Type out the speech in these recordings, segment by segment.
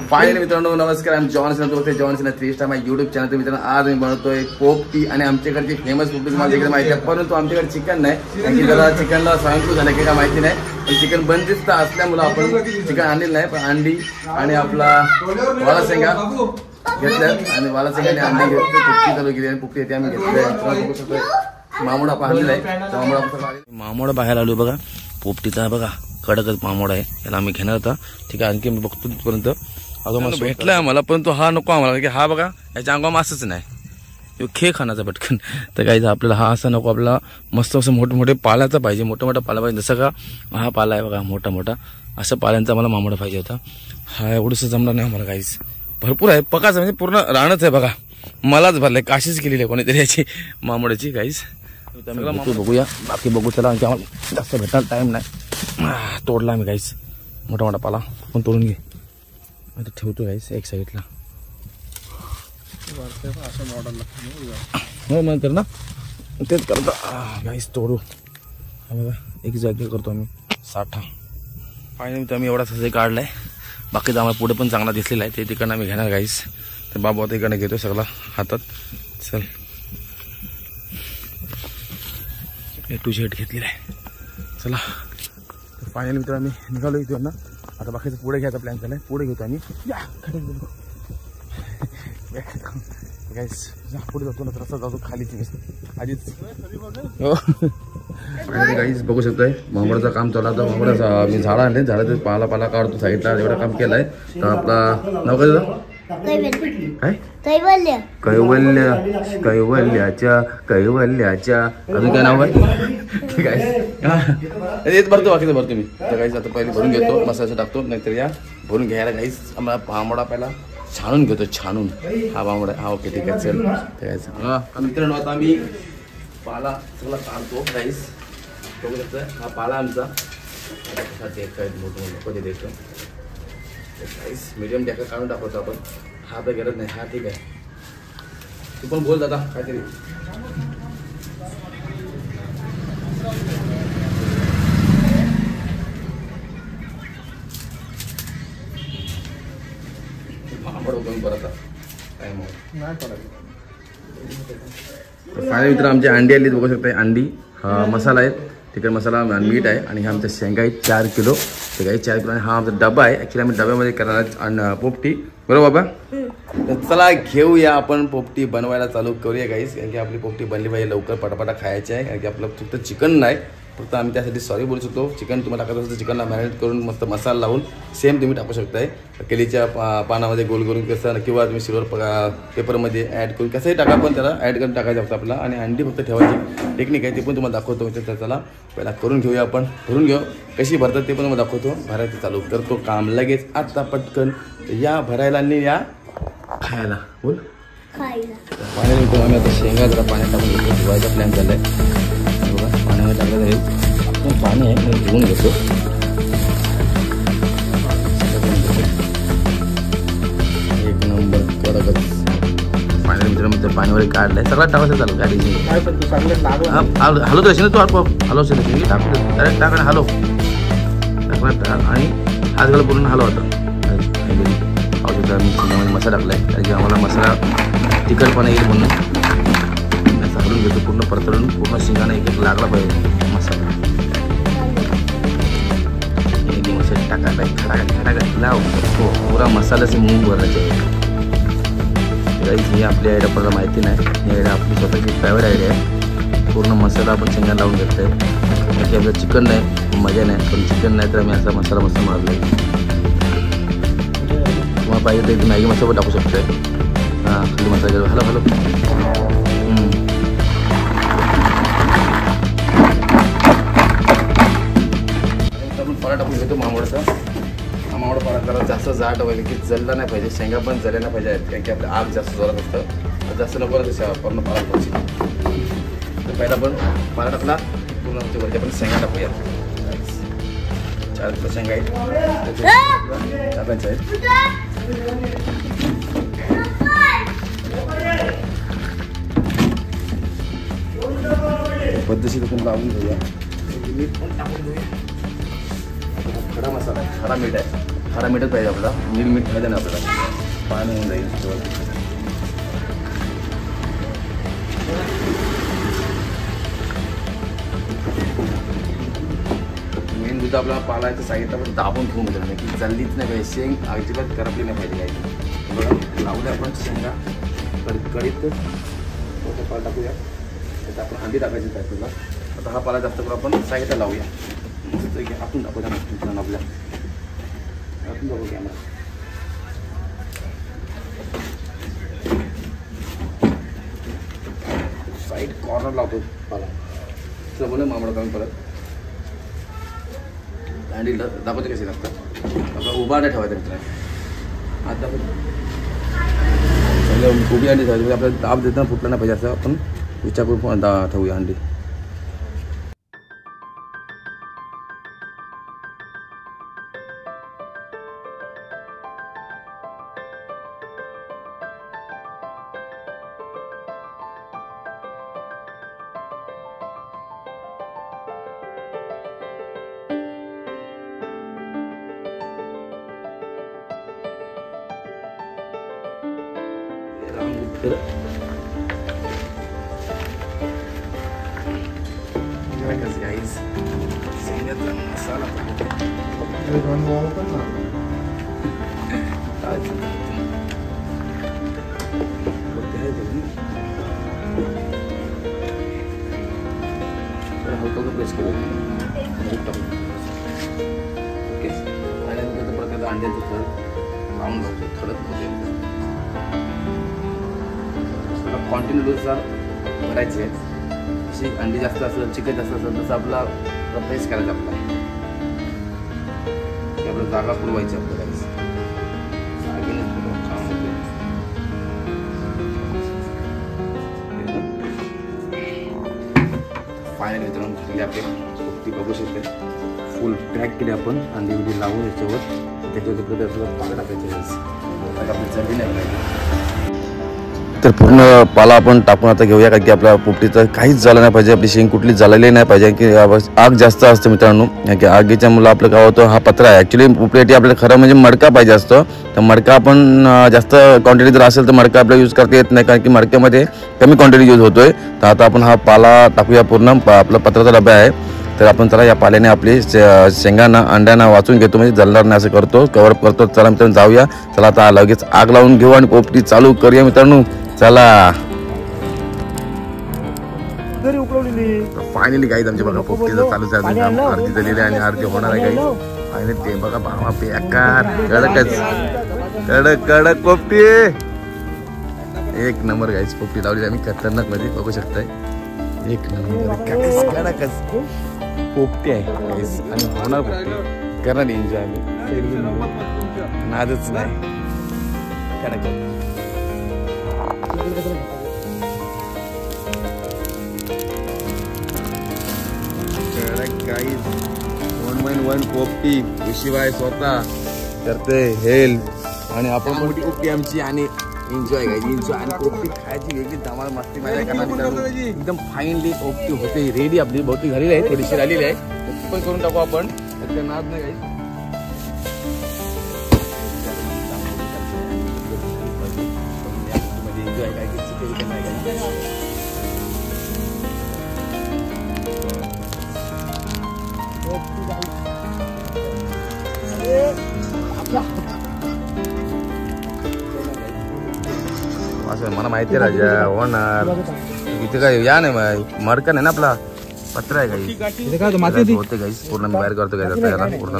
Finally मित्रांनो नमस्कार. आम्ही जॉन्सन होते जॉन्सन 3 स्टार माझ्या युट्यूब चॅनल. मित्रांनो आज मी बनवतोय पोपटी आणि आमच्याकडची फेमस पोपटी तुम्हाला देखील माहिती आहे, परंतु आमच्याकडे चिकन नाही. कारण की जरा चिकनला स्वाईन झालं की काय माहिती नाही, पण चिकन बंदिस्त असल्यामुळं आपण चिकन आणलेलं नाही. पण अंडी आणि आपला वाला शेंगा घेतल्यात आणि वाला शेंगाने अंडी घेतली, पोपटी चालू केली आणि पोपटी येते आम्ही घेतलंय. मामोडा पाहिलेला आहे, मामोडा बाहेर आलो बघा. पोपटीचा बघा कडकच मामोडा आहे, याला आम्ही घेणार होता. ठीक आहे, आणखी मी बघतो तिथपर्यंत अजून भेटलाय आम्हाला, परंतु हा नको आम्हाला की हा बघा याच्या अंगावर असंच नाही, खे खाण्याचा पटकन. तर काही आपल्याला हा असा नको, आपला मस्त असं मोठे मोठे पाल्याचा पाहिजे, मोठा मोठा पाला पाहिजे. जसं का हा पाला आहे बघा मोठा मोठा, असं पाल्यांचा मला मामोडा पाहिजे होता. हा एवढंसं जमणार नाही आम्हाला, काहीच भरपूर आहे. पकाचं म्हणजे पूर्ण रानच आहे बघा, मलाच भरलंय, काशीच केलेली आहे कोणीतरी याची मामोड्याची. काहीच बघूया, बाकी बघू त्याला, आम्हाला जास्त भेटणार टाइम नाही. तोडला आम्ही काहीच मोठा मोठा पाला पण तोडून घे, आता ठेवतो काहीच एक साईडला. हो नंतर ना तेच करतो काहीच तोडू. हा बघा एक जागी करतो आम्ही साठा. फायनली तर आम्ही एवढा सजय काढलाय, बाकीचं आम्हाला पुढे पण चांगला दिसलेला आहे, ते तिकडनं आम्ही घेणार काहीच. तर बाबा आता इकडनं घेतो सगळा हातात. चल A to Z घेतलेला आहे, चला. तर फायनली मित्र आम्ही निघालो इथून ना. आता बाकीचं पुढे घ्यायचा प्लॅन झालाय, पुढे घेतो आम्ही. पुढे जातो ना, रस्ता जातो खाली आधीच. हो फायनली गाईज बघू शकतोय मामोड्याचं काम चालू आता. मामोड्याचा मी झाडं आणले, झाडाचं पाला पाला काढतो साईडला, एवढं काम केलंय. तर आपला नाव काय काय कैवल्य कैवल्याच्या कैवल्याच्या अजून काय नाव आहे काय येत भरतो, बाकीचं भरतो मी. तर काहीच आता पहिले भरून घेतो, मसाला टाकतो, नाहीतर या भरून घ्यायला काहीच आम्हाला बांबोडा पहिला छानून घेतो, छानून. हा बांबोडा हा ओके ठीक आहे चल. काय मित्रांनो आता आम्ही पाला सगळा काढतो काहीच बघू शकतो. हा पाला आमचा मोठं मोठं कधी देतो काहीच मीडियम डॅका काढून टाकतो आपण. हा तर गरज नाही, हा ठीक आहे. तू पण बोल दादा काहीतरी. फायनली मित्र आमची अंडी आली बघू शकता. अंडी मसाला आहेत, तिकडे मसाला मीठ आहे आणि हे आमच्या शेंगा आहेत 4 किलो. ते काही 4 किलो आणि हा आमचा डबा आहे. ॲक्च्युली आम्ही डब्यामध्ये करणार पोपटी, बरोबर बाबा. तर चला घेऊया आपण पोपटी बनवायला चालू करूया काहीच. कारण की आपली पोपटी बनली पाहिजे लवकर, पटापटा खायची आहे. कारण की आपलं फक्त चिकन नाही, फक्त आम्ही त्यासाठी सॉरी बोलू शकतो. चिकन तुम्हाला टाकायचं असेल तर चिकनला मॅरिनेट करून मस्त मसाला लावून सेम तुम्ही टाकू शकताय. केलीच्या पानामध्ये गोल करून कसं, किंवा तुम्ही सिल्वर पेपरमध्ये ॲड करून कसंही टाका, पण त्याला ॲड करून टाकायचं होतं आपला. आणि अंडी फक्त ठेवायची टेक्निक आहे, ते पण तुम्हाला दाखवतो. तर चला पहिला करून घेऊया आपण, भरून घेऊ कशी भरतात ते पण तुम्हाला दाखवतो. भरायचं चालू करतो काम लगेच आता पटकन. या भरायला आणि या खायला बोल पाण्यात घेतो आम्ही आता. शेंगा जरा पाण्यात टाकून घेतो, धुवायचा प्लॅन झाला आहे बघा. पाण्यामध्ये टाकलं जाईल, आपण पाणी आहे मी धुवून घेतो. एक नंबर कडकच पाणी मित्रांनो. पाणीवर काढलंय, सगळं टाकायचं चालू गाडीची. हलवत असेल ना तू, हलवशील टाकू डायरेक्ट टाका हलव आणि हात घाला पूर्ण हलव. आता औषधा मी चिकनमध्ये मसाला टाकला आहे, कारण की आम्हाला मसाला तिखटपणा येईल म्हणून असं हलवून घेतो. पूर्ण परतळून पूर्ण शिंगाने एक एक लागला पाहिजे मसाला. मसाला टाकायला खडा लाव हो, पुरा मसाल्याचे मूग भरायचे. ही आपली आयडिया आपल्याला माहिती नाही, ही आयडिया आपली स्वतःची फेवरेट आयडिया आहे. पूर्ण मसाला आपण शेंगा लावून घेतो आहे, कारण की आपलं चिकन नाही मजा नाही, पण चिकन नाही तर आम्ही असा मसाला मस्त मारला आहे. तुम्हाला पाहिजे तर मॅगी मसाला पण टाकू शकतो आहे. हां खाली मसाला हॅलो हॅलो आपण पाला टाकून घेतो मामोड्याचा. मामोडा पाला जरा जास्त जाट व्हायला की जळला नाही पाहिजे, शेंगा पण जळल्या नाही पाहिजे, कारण की आपलं आग जास्त जोरात असतं. जास्त नको ना पूर्ण पाला टाकायची. तर पहिला पण पाला टाकला पूर्ण वरती आपण शेंगा टाकूया. 4 किलो शेंगा आहेत टाकायचं आहे. पद्धतशीर आपण लावून घेऊया. मीठ पण टाकून घेऊया. खडा मसाला आहे, खडा मीठ आहे. खरा मीठच पाहिजे आपला, नील मीठ पाहिजे ना आपल्याला, पाणी होऊन जाईल. मेन दूध आपला पालायचं सांगितलं पण दाबून ठेवून घेतलं नाही की जल्दीच नाही पाहिजे, शेंग अजिबात करपली नाही पाहिजे काय. बघा लावलं आपण शेंगा कडकडीत पाला टाकूया. त्यात आपण अंडी टाकायची काय तुला. आता हा पाला जास्त करून आपण साईडला लावूया. आपण दाखवूया ना आपल्या आपण बघू कॅमेरा. साईड कॉर्नर लावतो पाला बोल मामडा काढून परत अंडी दाखवते कसे लागतात. आता उभा नाही ठेवायचा मित्रांनो. आता सगळं उभी अंडी ठेवायची आपल्याला दाब देताना फुटलं नाही पाहिजे असं आपण विचार करून ठेवूया अंडी. Guys, शेंगाचा मसाला हलका प्रेस करू. ओके आणि नंतर प्रकारचा अंड्याचं थर लावून जातो खडक होते. क्वांटिटीनुसार भरायचे आहेत. अशी अंडी जास्त असेल चिकन जास्त असेल तसं आपला प्रेस करायचा आपला आपलं जागा पुरवायची आपल्याला. फायनली मित्रांनो आपले ती बघू शकते फुल पॅक केली आपण अंडी बिंडी लावून त्याच्यावर पाला टाकायचं. आपली चढली नाही पाहिजे तर पूर्ण पाला आपण टाकून आता घेऊया. कारण की आपल्या पोपटीचं काहीच झालं नाही पाहिजे, आपली शेंग कुठली झालेली नाही पाहिजे की आग जास्त असते मित्रांनो. की आगीच्या मुलं आपलं काय होतं हा पत्रा आहे. ॲक्च्युली पोपटीसाठी आपल्याला खरं म्हणजे मडका पाहिजे असतं. तर मडका आपण जास्त क्वांटिटी जर असेल तर मडका आपल्याला यूज करता येत नाही कारण की मडक्यामध्ये कमी क्वांटिटी यूज होतोय. तर आता आपण हा पाला टाकूया. पूर्ण आपला पत्राचा डबा आहे. तर आपण चला या पाल्याने आपली शेंगांना अंड्यांना वाचून घेतो म्हणजे जलणार नाही असं करतो, कव्हरअप करतो. चला मित्रांनो जाऊया. चला आता लगेच आग लावून घेऊ आणि पोपटी चालू करूया मित्रांनो. चला फायनली गाईज आमच्या बघा पोपटीचं चालू आहे. अर्धी झालेली आणि अर्धी होणार आहे गाईज. फायनली ते बघा बाबा बेकार कडकच कडक कडक पोपटी एक नंबर गाईज. पोपटी लावली आम्ही खतरनाक मध्ये बघू शकताय. एक नंबर कडकच पोपटी आहे गाईज आणि होणार पोपटी करणार एन्जॉय आम्ही नादच नाही कडक. गाईज 1 पोपटी शिवाय स्वतः करते हेल्प आणि आपण मोठी पोपटी आमची आणि एन्जॉय गाईज एन्जॉय आणि पोपटी खायची वेगळी धमाल मस्ती मजा करणार. एकदम फाईनली पोपटी होते रेडी आपली. बहुतेक झालेली आहे थोडीशी झालेली आहे पण करून टाकू आपण. त्याच्या नाद नाही गाईज. एन्जॉय काय असं मला माहिती आहे राजा होणार. इथे काय या नाही मडका नाही ना आपला पत्र आहे काही होते गाईस. पूर्ण मी बाहेर करतो काय याला पूर्ण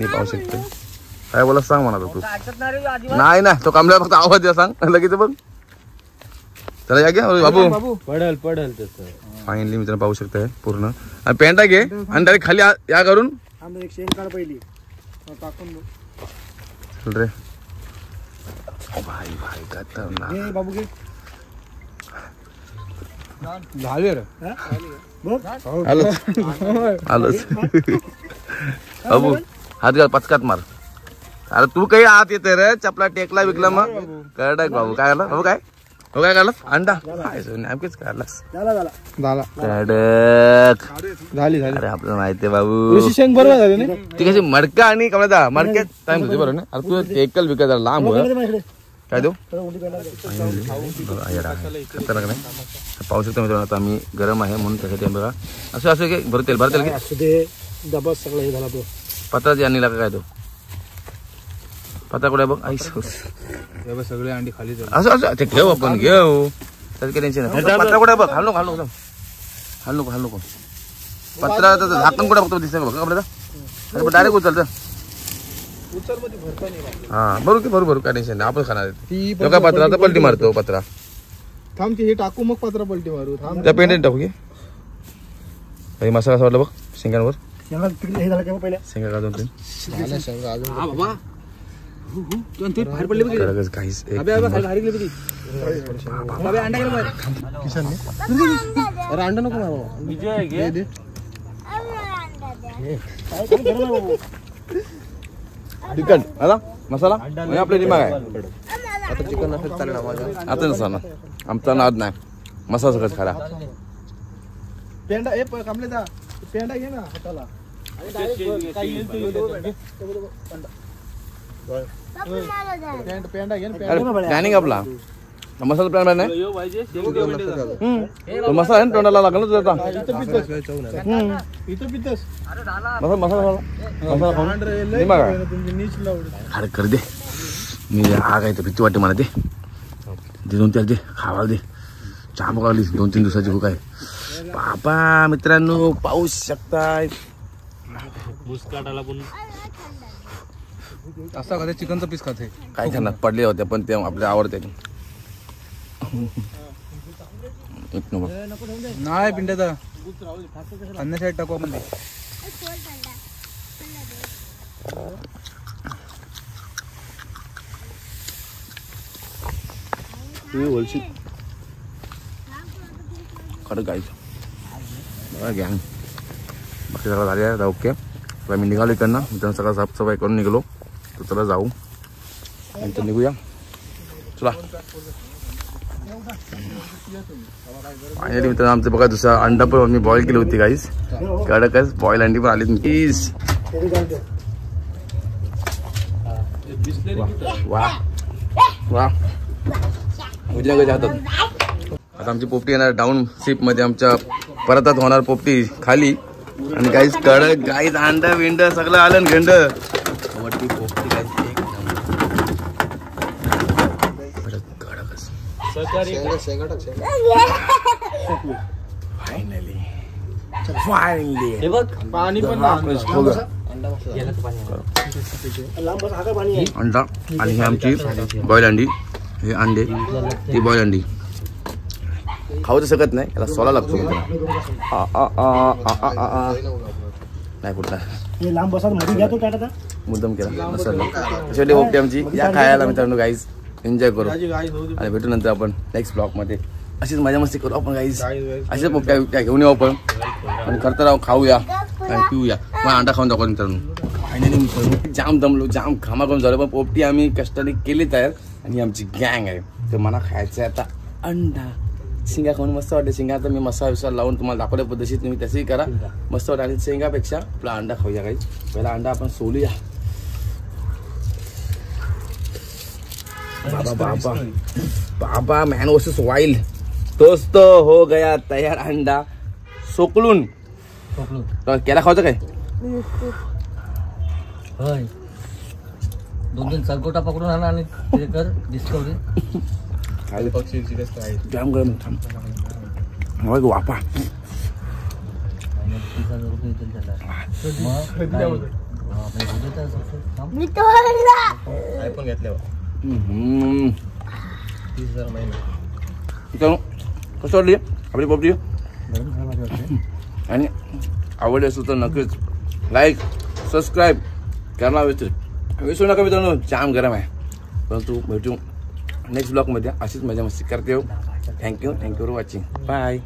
पाहू शकतो. काय बोला सांग म्हणा तू. नाही ना तो कामला फक्त आवाज द्या सांग लगेच बघ. चला या घ्या बाबू पडल पडल तसं. फायनली मित्रांनो पाहू शकताय पूर्ण आणि पेंटा घे आणि डायरेक्ट खाली या करून पहिली चल रे भाई भाई खतरनाक बाबू घे झाले रे आलो आलोच बाबू हात घाल पचकात मार. अरे तू काही आत येते रे चपला टेकला विकला मग कडक बाबू काय झालं बाबू काय हो काय काढलास अंडा नॅपकिन्स काढलास झाला कडक झाली अरे आपल्याला माहिती आहे बाबू शेंग बरोबर झाली ना ती कशी मडका आणि कमळा मडक्यात टाइम होते बरोबर ना अरे तू एकल विकत जरा लांब हो काय देऊ खतरनाक नाही पाऊस येतो मित्रांनो आता आम्ही गरम आहे म्हणून त्यासाठी बघा असं असं की भरतेल की डबा सगळं हे झाला तो पत्राची आणला का काय तो पत्रा कुठे बघ आई सगळे अंडी खाली असं असं ते घेऊ आपण घेऊ त्याचं काही टेन्शन नाही पत्रा कुठे बघ हाल नको पत्रा झाकण कुठे बघतो दिसतंय बघ आपल्याला डायरेक्ट उचलतं हा बरोबर काय टेन्शन नाही आपण खाणार काय पत्रा आता पलटी मारतो पत्रा थांब हे टाकू मग पत्रा पलटी मारू थांब त्या पेंट टाकू की मसाला असं वाटलं बघ शेंगांवर शेंगा का 2-3 बाहेर पडले काहीच अंडा नको चिकन आता मसाला आपल्या दिमाग आहे आता चिकन नसेल चालेल आता नसा ना आमचा नाद नाही मसाला सगळं खाला पेंडा पेंडा घे ना हाताला प्लॅनिंग आपला मसाला प्लॅन नाही मसाला आहे ना तोंडाला लागला ना तुझा मसाला अरे कर दे मी आग आहे तर भीती वाटते मला ते 2-4 दे खावा दे चहा बघाली 2-3 दिवसाची भूक आहे बाबा मित्रांनो पाऊस शकताय असा कधी चिकनचा पीस खाते काय खाणार पडले होते पण ते आपल्या आवडते नाही पिंड्याचा अन्नासाठी टाकू आपण खरं गायचं गॅंग बाकी सगळं झाले आहे ओके आता मी निघालो इकडनं मित्रांनो सगळं साफसफाई करून निघालो तर चला जाऊ नंतर निघूया चला फायनली मित्रांनो आमचं बघा दुसरा अंडा पण मी बॉईल केली होती गाईस कडकच बॉईल अंडी पण आली प्लीज वा वा आता आमची पोपटी येणार डाऊन शिप मध्ये आमच्या परतात होणार पोपटी खाली आणि गाईस कडक गाईस अंडा विंड सगळं आलं घेंड मोठी पोपटी अंडा आणि ही आमची बॉईल अंडी हे अंडे ती बॉईल अंडी खाऊ तर शकत नाही याला सोला लागतो नाही कुठला मुद्दाम केला नसलं शेवटी ओके आमची या खायला मित्रांनो गाईज एन्जॉय करू आणि भेटू नंतर आपण नेक्स्ट ब्लॉग मध्ये अशीच मजा मस्ती करू आपण गाईज अशीच पोपट्या घेऊन येऊ आपण आणि खरं तर खाऊया आणि पिऊया मग अंडा खाऊन दाखवतो मित्रांनो फायनली मित्रांनो जाम दमलो जाम घामा करून झालो पण पोपटी आम्ही कष्टाने केली तयार आणि आमची गँग आहे तर मला खायचं आहे आता अंडा शेंगा खाऊन मस्त वाटते शेंगा आता मी मसाला विसाला लावून तुम्हाला दाखवल्या पद्धतीत तुम्ही तसंही करा मस्त वाटतं आणि शेंगापेक्षा आपला अंडा खाऊया काही पहिला अंडा आपण सोलूया बाबा बाबा बाबा मॅन वर्सेस वाइल्ड तोच तो हो गया तयार अंडा सोकलून केला खावचं काय 2-3 सरकोटा पकडून आणा आणि ते कर डिस्कवरी जाम गरम थांब वापा कसं वाटली आपली पोपटी आणि आवडली असेल तर नक्कीच लाईक सबस्क्राईब करायला विसरू नका मित्रांनो जाम गरम आहे परंतु भेटू नेक्स्ट ब्लॉग मध्ये अशीच मजा मस्ती करते हो थँक्यू फॉर वॉचिंग बाय